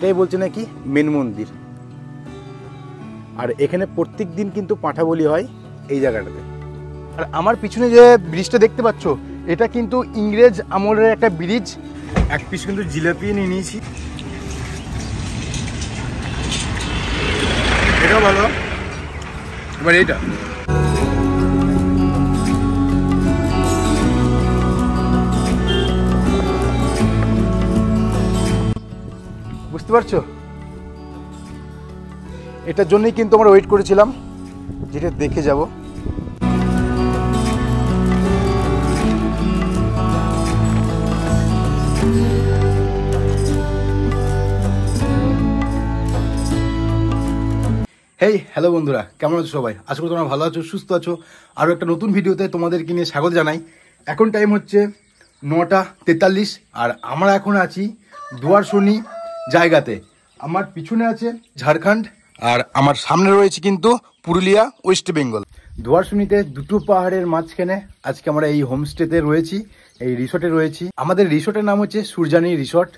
এটাই বলছে নাকি মেন মন্দির। আর এখানে প্রত্যেক দিন কিন্তু পাঁঠা বলি হয় এই জায়গাটাতে। আর আমার পিছনে যে ব্রিজটা দেখতে পাচ্ছ, এটা কিন্তু ইংরেজ আমলের একটা ব্রিজ। এক পিস কিন্তু জিলাপি নিয়ে নিয়েছি, এটাও ভালো। এবার এইটা বুঝতে পারছো, এটার জন্যই কিন্তু আমরা ওয়েট করেছিলাম যেটা দেখে যাব। হেই হ্যালো বন্ধুরা, কেমন আছো সবাই? আশা করি তোমরা ভালো আছো, সুস্থ আছো। আরও একটা নতুন ভিডিওতে তোমাদেরকে নিয়ে স্বাগত জানাই। এখন টাইম হচ্ছে 9:43 আর আমরা এখন আছি দুয়ারশনি জায়গাতে। আমার পিছনে আছে ঝাড়খণ্ড আর আমার সামনে রয়েছে কিন্তু পুরুলিয়া, ওয়েস্ট বেঙ্গল। দুয়ারশনিতে দুটো পাহাড়ের মাঝখানে আজকে আমরা এই হোমস্টেতে রয়েছি, এই রিসোর্টে রয়েছি। আমাদের রিসোর্টের নাম হচ্ছে সূর্যানী রিসোর্ট।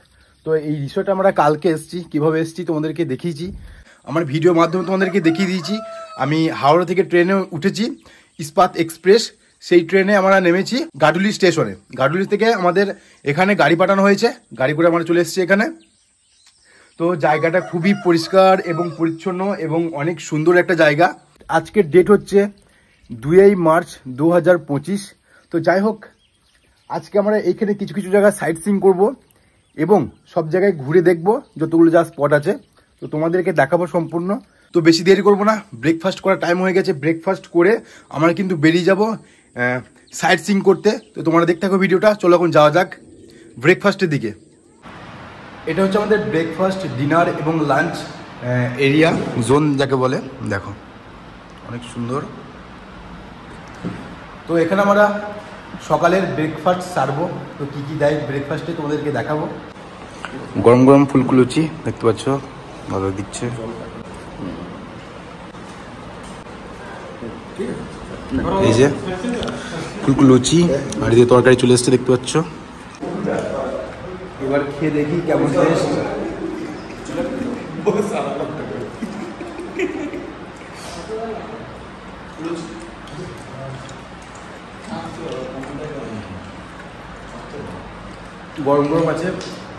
তো এই রিসোর্টে আমরা কালকে এসেছি, কীভাবে এসেছি তোমাদেরকে দেখিয়েছি, আমার ভিডিওর মাধ্যমে তোমাদেরকে দেখিয়ে দিয়েছি। আমি হাওড়া থেকে ট্রেনে উঠেছি, ইস্পাত এক্সপ্রেস, সেই ট্রেনে আমরা নেমেছি গাডুলি স্টেশনে। গাডুলি থেকে আমাদের এখানে গাড়ি পাঠানো হয়েছে, গাড়ি করে আমরা চলে এসেছি এখানে। তো জায়গাটা খুবই পরিষ্কার এবং পরিচ্ছন্ন এবং অনেক সুন্দর একটা জায়গা। আজকের ডেট হচ্ছে 2 মার্চ 2025। তো যাই হোক, আজকে আমরা এইখানে কিছু কিছু জায়গায় সাইট সিইং করবো এবং সব জায়গায় ঘুরে দেখবো যতগুলো যা স্পট আছে, তো তোমাদেরকে দেখাবো সম্পূর্ণ। তো বেশি দেরি করবো না, ব্রেকফাস্ট করার টাইম হয়ে গেছে। ব্রেকফাস্ট করে আমরা কিন্তু বেরিয়ে যাব সাইট সিইং করতে। তো তোমরা দেখতে থাকো ভিডিওটা। চলো এখন যাওয়া যাক ব্রেকফাস্টের দিকে। এটা হচ্ছে আমাদের ব্রেকফাস্ট, ডিনার এবং লাঞ্চ এরিয়া জোন যাকে বলে। দেখো অনেক সুন্দর। তো এখানে আমরা সকালের ব্রেকফাস্ট সারবো। তো কী কী দেয় ব্রেকফাস্টে তোমাদেরকে দেখাবো। গরম গরম ফুলকুলুচি দেখতে পাচ্ছ, ভালো দিচ্ছে। এই যে ফুলকুলুচি আর দিয়ে তরকারি চলে এসছে দেখতে পাচ্ছ। এবার খেয়ে দেখি কেমন টেস্ট। গরম গরম আছে,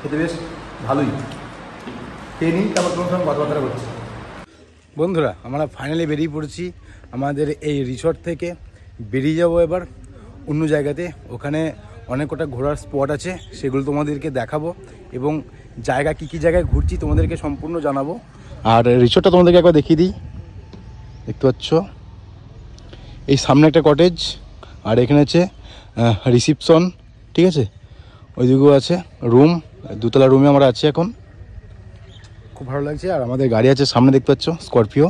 খেতে বেশ ভালোই। খেয়ে নিই, তারপর তোমার সঙ্গে কথাবার্তা করছি। বন্ধুরা, আমরা ফাইনালি বেরিয়ে পড়েছি আমাদের এই রিসর্ট থেকে। বেরিয়ে যাবো এবার অন্য জায়গাতে। ওখানে অনেক কটা ঘোরার স্পট আছে, সেগুলো তোমাদেরকে দেখাবো এবং জায়গা কী কী জায়গায় ঘুরছি তোমাদেরকে সম্পূর্ণ জানাবো। আর রিসর্টটা তোমাদেরকে একবার দেখিয়ে দিই। দেখতে পাচ্ছ এই সামনে একটা কটেজ, আর এখানে আছে রিসিপশন, ঠিক আছে। ওইদিকেও আছে রুম, দুতলা রুমে আমরা আছি এখন। খুব ভালো লাগছে। আর আমাদের গাড়ি আছে সামনে দেখতে পাচ্ছ, স্করপিও।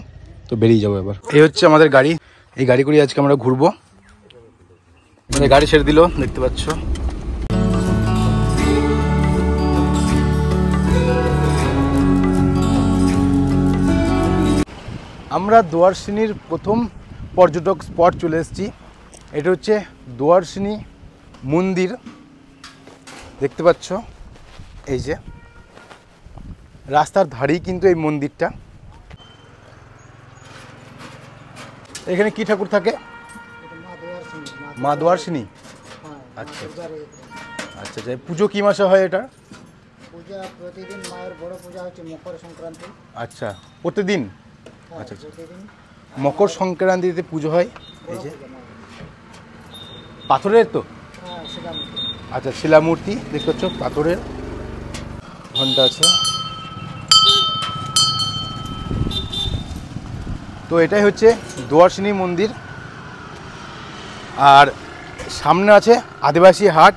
তো বেরিয়ে যাবো এবার। এই হচ্ছে আমাদের গাড়ি, এই গাড়ি করে আজকে আমরা ঘুরবো। গাড়ি ছেড়ে দিল দেখতে পাচ্ছ। আমরা দুয়ারশনির প্রথম পর্যটক স্পট চলে এসেছি। এটা হচ্ছে দুয়ারশনি মন্দির, দেখতে পাচ্ছ। এই যে রাস্তার ধারেই কিন্তু এই মন্দিরটা। এখানে কি ঠাকুর থাকে? মা দুয়ারশনি। আচ্ছা আচ্ছা আচ্ছা। পুজো কি মাসে হয় এটা? পূজা প্রতিদিন, মায়ের বড় পূজা হচ্ছে মকর সংক্রান্তি। আচ্ছা, প্রতিদিন? আচ্ছা আচ্ছা, মকর সংক্রান্তিতে পুজো হয়। এই যে পাথরের তো? আচ্ছা, শিলামূর্তি দেখতে পাচ্ছ, পাথরের। ঘন্টা আছে। তো এটাই হচ্ছে দুয়ারশনি মন্দির। আর সামনে আছে আদিবাসী হাট।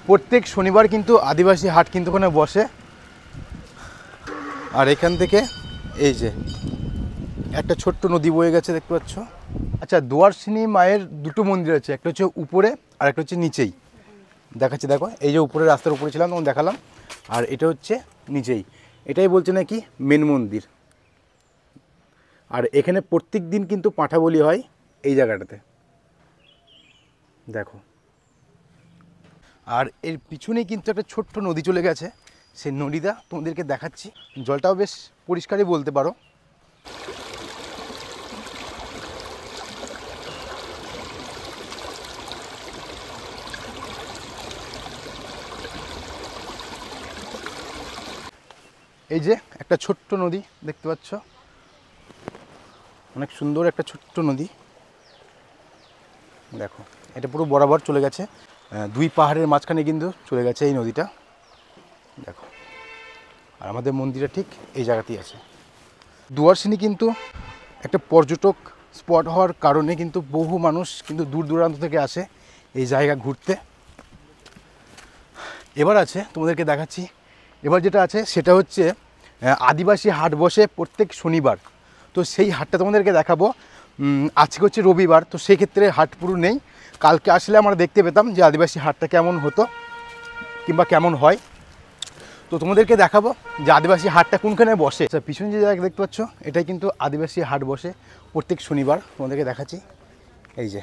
প্রত্যেক শনিবার কিন্তু আদিবাসী হাট কিন্তু ওখানে বসে। আর এখান থেকে এই যে একটা ছোট্ট নদী বয়ে গেছে দেখতে পাচ্ছ। আচ্ছা, দুয়ারশনি মায়ের দুটো মন্দির আছে, একটা হচ্ছে উপরে আর একটা হচ্ছে নিচেই। দেখাচ্ছি, দেখো এই যে উপরে, রাস্তার উপরে ছিলাম তখন দেখালাম, আর এটা হচ্ছে নিচেই। এটাই বলছে নাকি মেন মন্দির। আর এখানে প্রত্যেক দিন কিন্তু পাঁঠা বলি হয় এই জায়গাটাতে, দেখো। আর এর পিছনেই কিন্তু একটা ছোট্ট নদী চলে গেছে, সেই নদীটা তোমাদেরকে দেখাচ্ছি। জলটাও বেশ পরিষ্কারই বলতে পারো। এই যে একটা ছোট্ট নদী দেখতে পাচ্ছ, অনেক সুন্দর একটা ছোট্ট নদী। দেখো এটা পুরো বরাবর চলে গেছে, দুই পাহাড়ের মাঝখানে কিন্তু চলে গেছে এই নদীটা। দেখো, আর আমাদের মন্দিরটা ঠিক এই জায়গাতেই আছে। দুয়ারসিনি কিন্তু একটা পর্যটক স্পট হওয়ার কারণে কিন্তু বহু মানুষ কিন্তু দূর দূরান্ত থেকে আসে এই জায়গা ঘুরতে। এবার আছে তোমাদেরকে দেখাচ্ছি, এবার যেটা আছে সেটা হচ্ছে আদিবাসী হাট বসে প্রত্যেক শনিবার। তো সেই হাটটা তোমাদেরকে দেখাবো। আজকে হচ্ছে রবিবার, তো সেক্ষেত্রে হাট পুরো নেই। কালকে আসলে আমরা দেখতে পেতাম যে আদিবাসী হাটটা কেমন হতো কিংবা কেমন হয়। তো তোমাদেরকে দেখাবো যে আদিবাসী হাটটা কোনখানে বসে। আচ্ছা, পিছনে যে জায়গা দেখতে পাচ্ছ এটাই কিন্তু আদিবাসী হাট বসে প্রত্যেক শনিবার। তোমাদেরকে দেখাচ্ছি এই যে।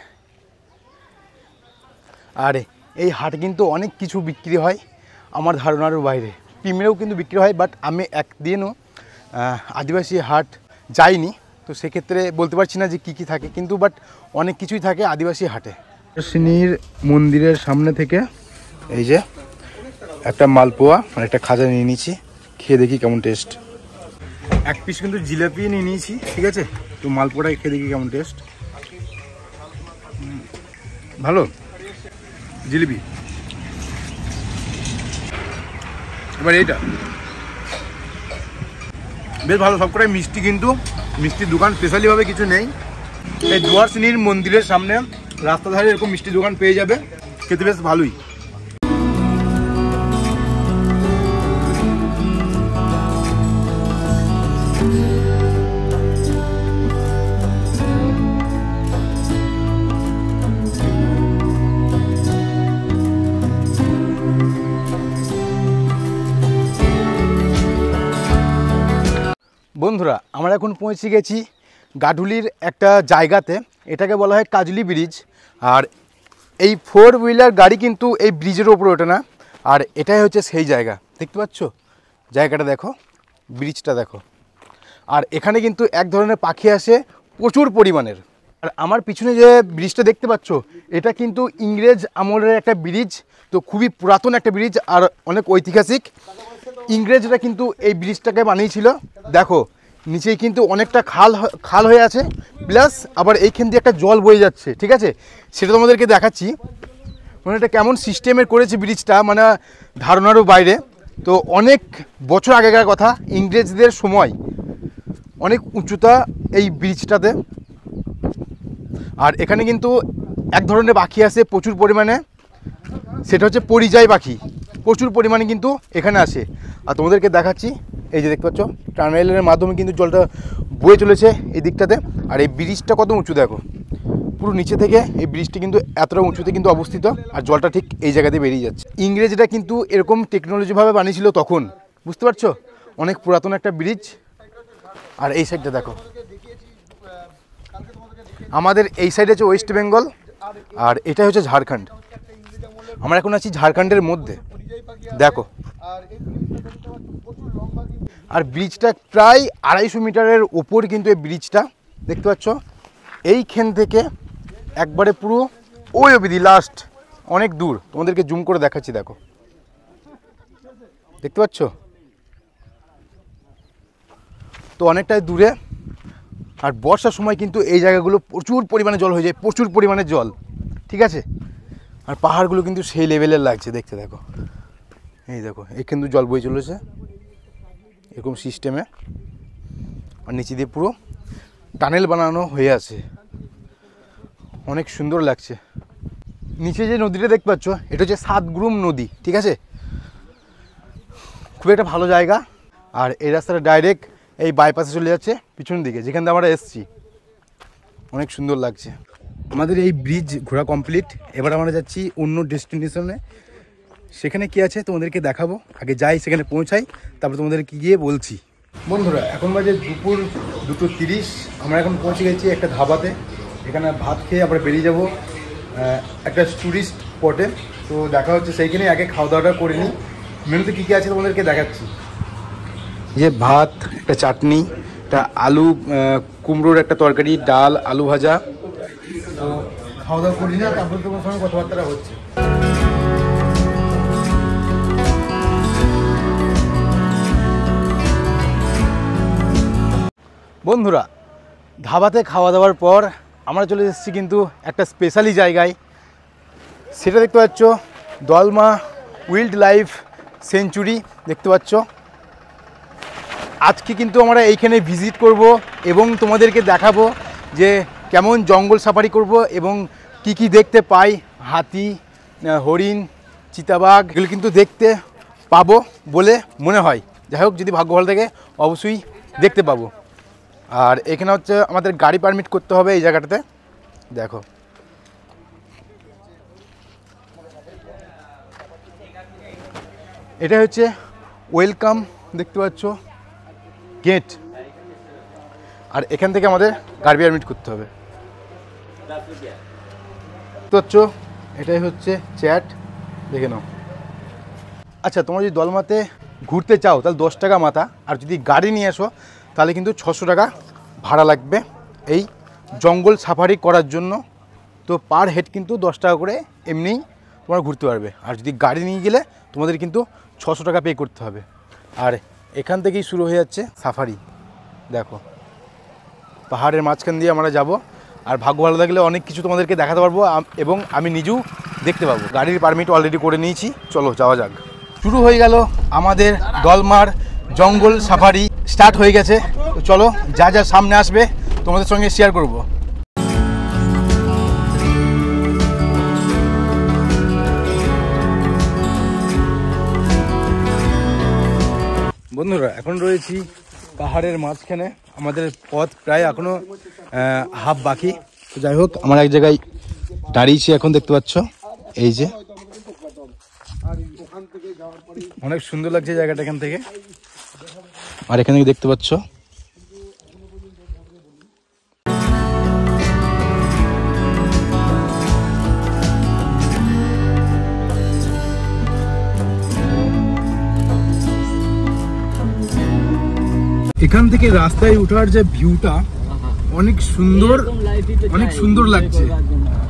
আর এই হাট কিন্তু অনেক কিছু বিক্রি হয় আমার ধারণার বাইরে, পিমড়েও কিন্তু বিক্রি হয়। বাট আমি একদিনও আদিবাসী হাট যাইনি, তো সেক্ষেত্রে বলতে পারছি না যে কী কী থাকে, কিন্তু বাট অনেক কিছুই থাকে আদিবাসী হাটে। সিনির মন্দিরের সামনে থেকে এই যে একটা মালপোয়া আর একটা খাজা নিয়ে নিয়েছি, খেয়ে দেখি কেমন টেস্ট। এক পিস কিন্তু জিলাপি নিয়ে নিয়েছি, ঠিক আছে। তো মালপোয়াটা খেয়ে দেখি কেমন টেস্ট। ভালো জিলিপি। এবার এইটা বেশ ভালো, সবকটাই মিষ্টি, কিন্তু মিষ্টির দোকান স্পেশালিভাবে কিছু নেই। এই দুয়ারসিনির মন্দিরের সামনে রাস্তা ধারে এরকম মিষ্টি দোকান পেয়ে যাবে, খেতে বেশ ভালোই। বন্ধুরা, আমরা এখন পৌঁছে গেছি গাঢুলির একটা জায়গাতে, এটাকে বলা হয় কাজলি ব্রিজ। আর এই 4 হুইলার গাড়ি কিন্তু এই ব্রিজের ওপরে ওঠে না, আর এটাই হচ্ছে সেই জায়গা। দেখতে পাচ্ছ জায়গাটা, দেখো ব্রিজটা দেখো। আর এখানে কিন্তু এক ধরনের পাখি আসে প্রচুর পরিমাণের। আর আমার পিছনে যে ব্রিজটা দেখতে পাচ্ছ এটা কিন্তু ইংরেজ আমলের একটা ব্রিজ, তো খুবই পুরাতন একটা ব্রিজ আর অনেক ঐতিহাসিক। ইংরেজরা কিন্তু এই ব্রিজটাকে বানিয়েছিল। দেখো নিচেই কিন্তু অনেকটা খাল হয়ে আছে, প্লাস আবার এইখান দিয়ে একটা জল বয়ে যাচ্ছে, ঠিক আছে। সেটা তোমাদেরকে দেখাচ্ছি, মানে এটা কেমন সিস্টেমের করেছে ব্রিজটা, মানে ধারণারও বাইরে। তো অনেক বছর আগেকার কথা, ইংরেজদের সময় অনেক উঁচুতা এই ব্রিজটাতে। আর এখানে কিন্তু এক ধরনের পাখি আছে প্রচুর পরিমাণে, সেটা হচ্ছে পরিযায়ী পাখি, প্রচুর পরিমাণে কিন্তু এখানে আসে। আর তোমাদেরকে দেখাচ্ছি, এই যে দেখতে পাচ্ছ টানেলের মাধ্যমে কিন্তু জলটা বয়ে চলেছে এই দিকটাতে। আর এই ব্রিজটা কত উঁচু দেখো, পুরো নিচে থেকে এই ব্রিজটা কিন্তু এতটা উঁচুতে কিন্তু অবস্থিত, আর জলটা ঠিক এই জায়গাতে বেরিয়ে যাচ্ছে। ইংরেজরা কিন্তু এরকম টেকনোলজিভাবে বানিয়েছিল তখন, বুঝতে পারছো, অনেক পুরাতন একটা ব্রিজ। আর এই সাইডটা দেখো, আমাদের এই সাইড হচ্ছে ওয়েস্ট বেঙ্গল, আর এটা হচ্ছে ঝাড়খণ্ড। আমরা এখন আছি ঝাড়খণ্ডের মধ্যে, দেখো। আর ব্রিজটা প্রায় 250 মিটারের ওপর কিন্তু এই ব্রিজটা, দেখতে পাচ্ছ এইখান থেকে একবারে পুরো ওই অবধি লাস্ট অনেক দূর। তোমাদেরকে জুম করে দেখাচ্ছি, দেখো দেখতে পাচ্ছ, তো অনেকটাই দূরে। আর বর্ষার সময় কিন্তু এই জায়গাগুলো প্রচুর পরিমাণে জল হয়ে যায়, প্রচুর পরিমাণে জল, ঠিক আছে। আর পাহাড়গুলো কিন্তু সেই লেভেলের লাগছে দেখতে, দেখো এই দেখো, এই কিন্তু জল বয়ে চলেছে এরকম সিস্টেমে। আর নিচে দিয়ে পুরো টানেল বানানো হয়ে আছে, অনেক সুন্দর লাগছে। নিচে যে নদীটা দেখতে পাচ্ছ এটা হচ্ছে সাতগ্রুম নদী, ঠিক আছে। খুব একটা ভালো জায়গা। আর এই রাস্তাটা ডাইরেক্ট এই বাইপাসে চলে যাচ্ছে পিছন দিকে, যেখান থেকে আমরা এসেছি। অনেক সুন্দর লাগছে। আমাদের এই ব্রিজ ঘোরা কমপ্লিট, এবার আমরা যাচ্ছি অন্য ডেস্টিনেশনে। সেখানে কি আছে তোমাদেরকে দেখাবো, আগে যাই সেখানে পৌঁছাই, তারপর তোমাদেরকে গিয়ে বলছি। বন্ধুরা, এখন বাজে দুপুর 2:30। আমরা এখন পৌঁছে গেছি একটা ধাবাতে, এখানে ভাত খেয়ে আমরা বেরিয়ে যাব একটা ট্যুরিস্ট স্পটে। তো দেখা হচ্ছে সেইখানে, আগে খাওয়া দাওয়াটা করে নিই, মেনুতে কী কী আছে তোমাদেরকে দেখাচ্ছি। যে ভাত, একটা চাটনি, একটা আলু কুমড়োর একটা তরকারি, ডাল, আলু ভাজা। তো খাওয়া দাওয়া করি না, তারপরে তোমার সঙ্গে কথাবার্তা হচ্ছে। বন্ধুরা, ধাবাতে খাওয়া দাওয়ার পর আমরা চলে এসেছি কিন্তু একটা স্পেশালি জায়গায়। সেটা দেখতে পাচ্ছ দলমা ওয়াইল্ড লাইফ সেঞ্চুরি দেখতে পাচ্ছ। আজকে কিন্তু আমরা এইখানে ভিজিট করব এবং তোমাদেরকে দেখাবো যে কেমন জঙ্গল সাফারি করব এবং কি কি দেখতে পাই। হাতি, হরিণ, চিতাবাঘ এগুলো কিন্তু দেখতে পাবো বলে মনে হয়। যাই হোক, যদি ভাগ্য ভালো থাকে অবশ্যই দেখতে পাবো। আর এখানে হচ্ছে আমাদের গাড়ি পারমিট করতে হবে এই জায়গাটাতে। দেখো, এটা হচ্ছে ওয়েলকাম দেখতে পাচ্ছ গেট। আর এখান থেকে আমাদের গাড়ি পারমিট করতে হবে। দেখতে পাচ্ছ এটাই হচ্ছে চ্যাট, দেখে নাও। আচ্ছা, তোমরা যদি দলমাতে ঘুরতে চাও তাহলে 10 টাকা মাথা, আর যদি গাড়ি নিয়ে আসো তাহলে কিন্তু 600 টাকা ভাড়া লাগবে এই জঙ্গল সাফারি করার জন্য। তো পার হেড কিন্তু 10 টাকা করে এমনিই তোমরা ঘুরতে পারবে। আর যদি গাড়ি নিয়ে গেলে তোমাদের কিন্তু 600 টাকা পে করতে হবে। আর এখান থেকেই শুরু হয়ে যাচ্ছে সাফারি। দেখো, পাহাড়ের মাঝখান দিয়ে আমরা যাব। আর ভাগ্য ভালো থাকলে অনেক কিছু তোমাদেরকে দেখাতে পারবো এবং আমি নিজেও দেখতে পাবো। গাড়ির পারমিট অলরেডি করে নিয়েছি, চলো যাওয়া যাক। শুরু হয়ে গেল আমাদের দলমার জঙ্গল সাফারি, স্টার্ট হয়ে গেছে। তো চলো, যা যা সামনে আসবে তোমাদের সঙ্গে শেয়ার করব। বন্ধুরা, এখন রয়েছি পাহাড়ের মাঝখানে। আমাদের পথ প্রায় এখনো হাফ বাকি। তো যাই হোক, আমরা এক জায়গায় দাঁড়িয়েছি এখন, দেখতে পাচ্ছ এই যে। অনেক সুন্দর লাগছে জায়গাটা এখান থেকে। আর এখান থেকে দেখতে পাচ্ছ এখান থেকে রাস্তায় ওঠার যে ভিউটা অনেক সুন্দর, অনেক সুন্দর লাগছে।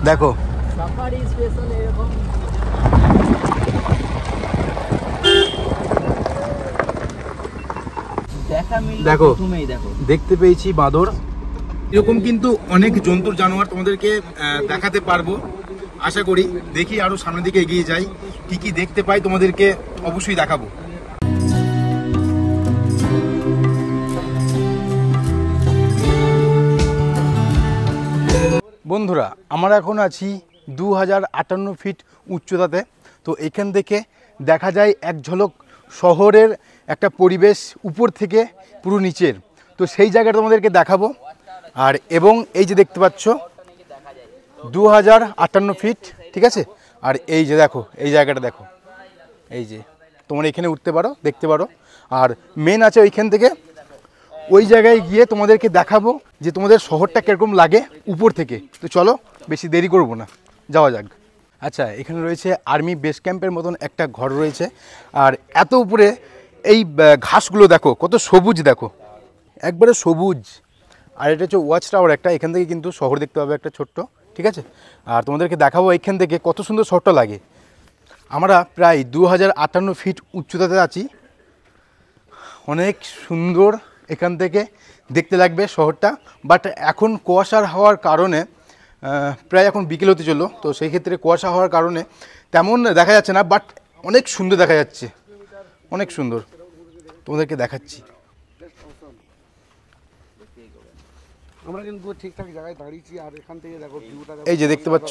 দেখো, দেখো দেখতে পেয়েছি বাঁদর। এরকম কিন্তু অনেক জন্তুর জানোয়ার তোমাদেরকে দেখাতে পারবো আশা করি। দেখি আরো সামনের দিকে এগিয়ে যাই, কি কি দেখতে পাই তোমাদেরকে অবশ্যই দেখাবো। বন্ধুরা, আমরা এখন আছি 2058 ফিট উচ্চতাতে। তো এখান থেকে দেখা যায় এক ঝলক শহরের একটা পরিবেশ উপর থেকে পুরো নিচের। তো সেই জায়গাটা তোমাদেরকে দেখাবো। আর এবং এই যে দেখতে পাচ্ছ 2058 ফিট, ঠিক আছে। আর এই যে দেখো, এই জায়গাটা দেখো, এই যে তোমরা এখানে উঠতে পারো, দেখতে পারো। আর মেন আছে ওইখান থেকে ওই জায়গায় গিয়ে তোমাদেরকে দেখাবো যে তোমাদের শহরটা কীরকম লাগে উপর থেকে। তো চলো, বেশি দেরি করবো না, যাওয়া যাক। আচ্ছা, এখানে রয়েছে আর্মি বেস ক্যাম্পের মতন একটা ঘর রয়েছে। আর এত উপরে এই ঘাসগুলো দেখো কত সবুজ, দেখো একবারে সবুজ। আর এটা হচ্ছে ওয়াচ টাওয়ার একটা, এখান থেকে কিন্তু শহর দেখতে পাবে একটা ছোট্ট, ঠিক আছে। আর তোমাদেরকে দেখাবো এখান থেকে কত সুন্দর শহরটা লাগে। আমরা প্রায় 2058 ফিট উচ্চতাতে আছি। অনেক সুন্দর এখান থেকে দেখতে লাগবে শহরটা। বাট এখন কুয়াশার হওয়ার কারণে প্রায় এখন বিকেল হতে চললো, তো সেই ক্ষেত্রে কুয়াশা হওয়ার কারণে তেমন দেখা যাচ্ছে না। বাট অনেক সুন্দর দেখা যাচ্ছে, অনেক সুন্দর, তোমাদেরকে দেখাচ্ছি। আমরা কিন্তু ঠিকঠাক জায়গায় দাঁড়িয়েছি। আর এখান থেকে দেখো ভিউটা, এই যে দেখতে পাচ্ছ,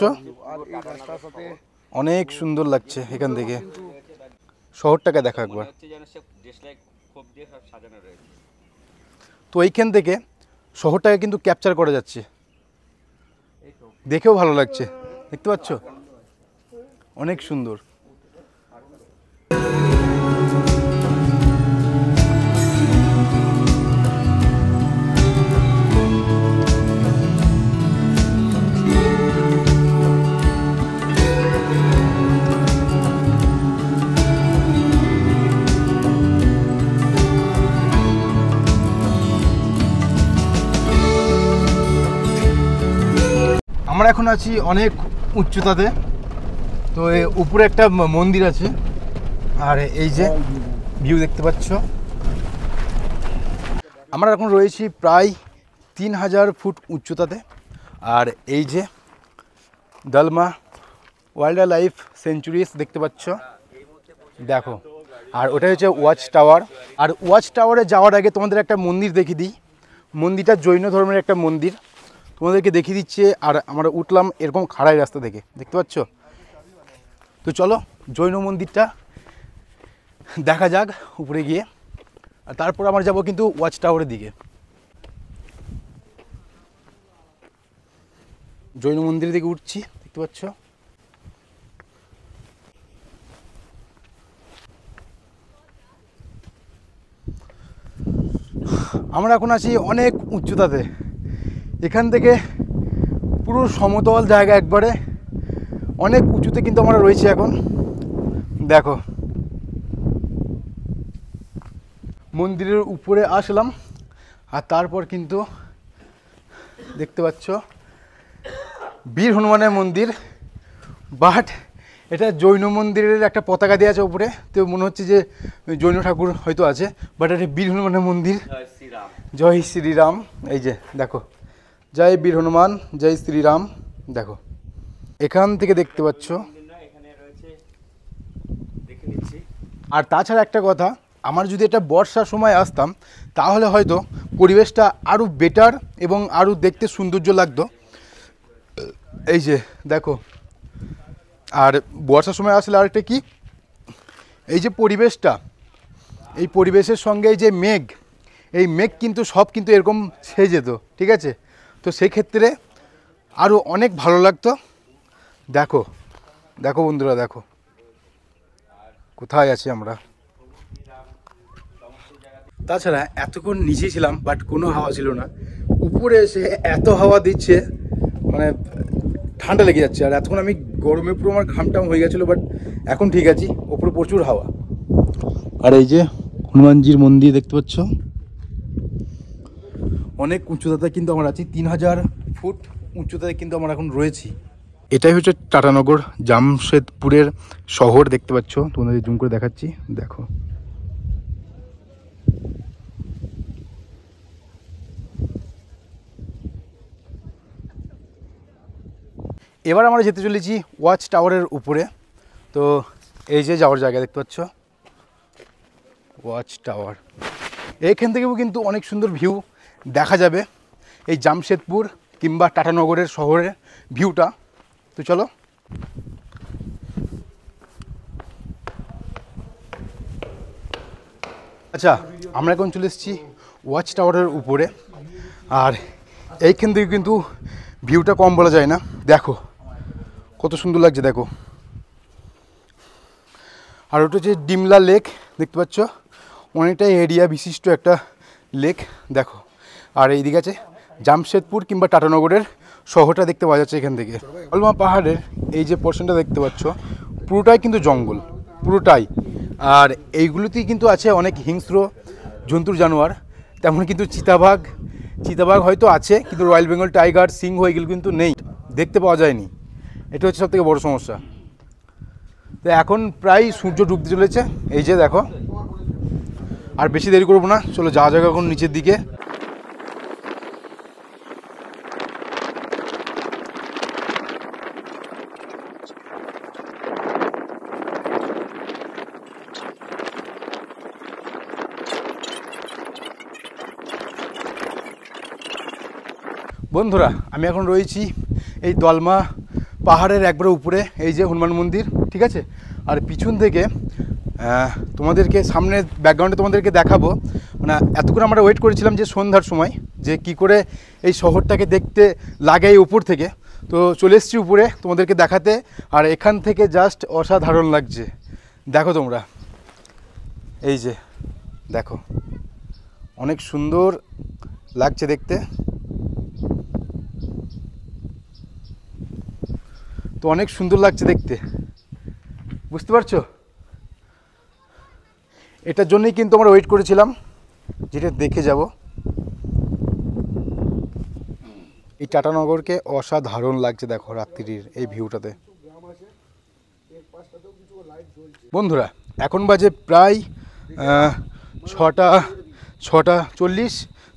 আর এই রাস্তার সাথে অনেক সুন্দর লাগছে এখান থেকে। শহরটাকে দেখা একবার। তো এইখান থেকে শহরটাকে কিন্তু ক্যাপচার করা যাচ্ছে, দেখেও ভালো লাগছে, দেখতে পাচ্ছ অনেক সুন্দর। আমরা এখন আছি অনেক উচ্চতাতে। তো উপরে একটা মন্দির আছে, আর এই যে ভিউ দেখতে পাচ্ছ। আমরা এখন রয়েছি প্রায় 3000 ফুট উচ্চতাতে। আর এই যে দলমা ওয়াইল্ড লাইফ সেঞ্চুরিজ দেখতে পাচ্ছ, দেখো। আর ওটা হচ্ছে ওয়াচ টাওয়ার। আর ওয়াচ টাওয়ারে যাওয়ার আগে তোমাদের একটা মন্দির দেখিয়ে দিই। মন্দিরটা জৈন ধর্মের একটা মন্দির, তোমাদেরকে দেখিয়ে দিচ্ছে। আর আমরা উঠলাম এরকম খাড়াই রাস্তা থেকে, দেখতে পাচ্ছ। তো চলো জৈন মন্দিরটা দেখা যাক উপরে গিয়ে, আর তারপর আমরা যাব কিন্তু ওয়াচ টাওয়ারের দিকে। জৈন মন্দিরের দিকে উঠছি, দেখতে পাচ্ছ। আমরা এখন আছি অনেক উচ্চতাতে। এখান থেকে পুরো সমতল জায়গা, একবারে অনেক উঁচুতে কিন্তু আমরা রয়েছি এখন, দেখো। মন্দিরের উপরে আসলাম, আর তারপর কিন্তু দেখতে পাচ্ছ বীর হনুমানের মন্দির। বাট এটা জৈন মন্দিরের একটা পতাকা দেওয়া আছে উপরে, তো মনে হচ্ছে যে জৈন ঠাকুর হয়তো আছে, বাট এটা বীর হনুমানের মন্দির। জয় শ্রীরাম, এই যে দেখো, জয় বীর হনুমান, জয় শ্রীরাম, দেখো এখান থেকে দেখতে পাচ্ছ। আর তাছাড়া একটা কথা, আমার যদি এটা বর্ষার সময় আসতাম তাহলে হয়তো পরিবেশটা আরও বেটার এবং আরও দেখতে সৌন্দর্য লাগতো। এই যে দেখো। আর বর্ষার সময় আসলে আরেকটা কি, এই যে পরিবেশটা, এই পরিবেশের সঙ্গে এই যে মেঘ, এই মেঘ কিন্তু সব কিন্তু এরকম ছেয়ে যেত, ঠিক আছে। তো সেই ক্ষেত্রে আরও অনেক ভালো লাগতো। দেখো দেখো বন্ধুরা, দেখো কোথায় আছি আমরা। তাছাড়া এতক্ষণ নিচে ছিলাম, বাট কোনো হাওয়া ছিল না। উপরে এসে এত হাওয়া দিচ্ছে, মানে ঠান্ডা লেগে যাচ্ছে। আর এতক্ষণ আমি গরমে পুরো আমার ঘামটাম হয়ে গেছিলো, বাট এখন ঠিক আছি। ওপরে প্রচুর হাওয়া। আর এই যে হনুমানজির মন্দির দেখতে পাচ্ছ, অনেক উচ্চতাতে কিন্তু আমরা আছি, 3000 ফুট উচ্চতায় কিন্তু আমরা এখন রয়েছি। এটাই হচ্ছে টাটানগর জামশেদপুরের শহর, দেখতে পাচ্ছ। তোমাদের জুম করে দেখাচ্ছি, দেখো। এবার আমরা যেতে চলেছি ওয়াচ টাওয়ারের উপরে। তো এই যে যাওয়ার জায়গা দেখতে পাচ্ছ, ওয়াচ টাওয়ার। এইখান থেকেও কিন্তু অনেক সুন্দর ভিউ দেখা যাবে, এই জামশেদপুর কিংবা টাটানগরের শহরের ভিউটা। তো চলো। আচ্ছা, আমরা এখন চলে এসেছি ওয়াচ টাওয়ারের উপরে। আর এইখান থেকে কিন্তু ভিউটা কম বলা যায় না, দেখো কত সুন্দর লাগছে, দেখো। আর ওটা হচ্ছে ডিমলা লেক, দেখতে পাচ্ছ। অনেকটাই এরিয়া বিশিষ্ট একটা লেক, দেখো। আর এইদিকে আছে জামশেদপুর কিংবা টাটানগরের শহরটা দেখতে পাওয়া যাচ্ছে এখান থেকে। দলমা পাহাড়ের এই যে পোর্শনটা দেখতে পাচ্ছ, পুরোটাই কিন্তু জঙ্গল, পুরোটাই। আর এইগুলোতেই কিন্তু আছে অনেক হিংস্র জন্তুর জানোয়ার, তেমন কিন্তু চিতাবাঘ হয়তো আছে, কিন্তু রয়্যাল বেঙ্গল টাইগার, সিংহ এগুলো কিন্তু নেই, দেখতে পাওয়া যায়নি। এটা হচ্ছে সবথেকে বড় সমস্যা। তো এখন প্রায় সূর্য ডুবতে চলেছে, এই যে দেখো। আর বেশি দেরি করবো না, চলো যাওয়া যাক এখন নিচের দিকে। বন্ধুরা, আমি এখন রয়েছি এই দলমা পাহাড়ের একবারে উপরে, এই যে হনুমান মন্দির, ঠিক আছে। আর পিছন থেকে তোমাদেরকে সামনে ব্যাকগ্রাউন্ডে তোমাদেরকে দেখাবো। মানে এতক্ষণ আমরা ওয়েট করেছিলাম যে সন্ধ্যার সময় যে কি করে এই শহরটাকে দেখতে লাগে এই উপর থেকে। তো চলে এসেছি উপরে তোমাদেরকে দেখাতে। আর এখান থেকে জাস্ট অসাধারণ লাগছে, দেখো তোমরা, এই যে দেখো, অনেক সুন্দর লাগছে দেখতে। তো অনেক সুন্দর লাগছে দেখতে, বুঝতে পারছো। এটার জন্যই কিন্তু আমরা ওয়েট করেছিলাম, যেটা দেখে যাব। এই টাটানগরকে অসাধারণ লাগছে দেখো রাত্রির এই ভিউটাতে। বন্ধুরা এখন বাজে প্রায় 6:40।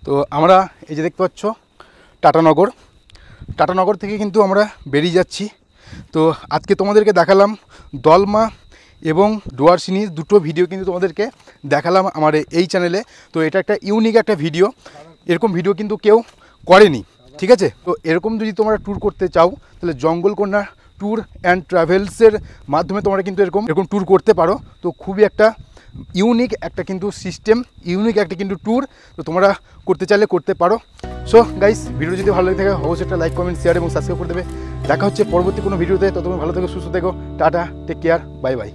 তো আমরা এই যে দেখতে পাচ্ছ টাটানগর থেকে কিন্তু আমরা বেরিয়ে যাচ্ছি। তো আজকে তোমাদেরকে দেখালাম দলমা এবং ডুয়ার্সিনি দুটো ভিডিও কিন্তু তোমাদেরকে দেখালাম আমার এই চ্যানেলে। তো এটা একটা ইউনিক একটা ভিডিও, এরকম ভিডিও কিন্তু কেউ করেনি, ঠিক আছে? তো এরকম যদি তোমরা ট্যুর করতে চাও তাহলে জঙ্গলকন্যা ট্যুর অ্যান্ড ট্রাভেলসের মাধ্যমে তোমরা কিন্তু এরকম ট্যুর করতে পারো। তো খুবই একটা ইউনিক একটা কিন্তু সিস্টেম, ইউনিক একটা কিন্তু ট্যুর, তো তোমরা করতে চাইলে করতে পারো। সো গাইস, ভিডিও যদি ভালো লাগে থাকে অবশ্যই একটা লাইক, কমেন্ট, শেয়ার এবং সাবস্ক্রাইব করে দেবে। দেখা হচ্ছে পরবর্তী কোনো ভিডিওতে। তো তুমি ভালো থেকো, সুস্থ থেকো, tata, take care, bye by.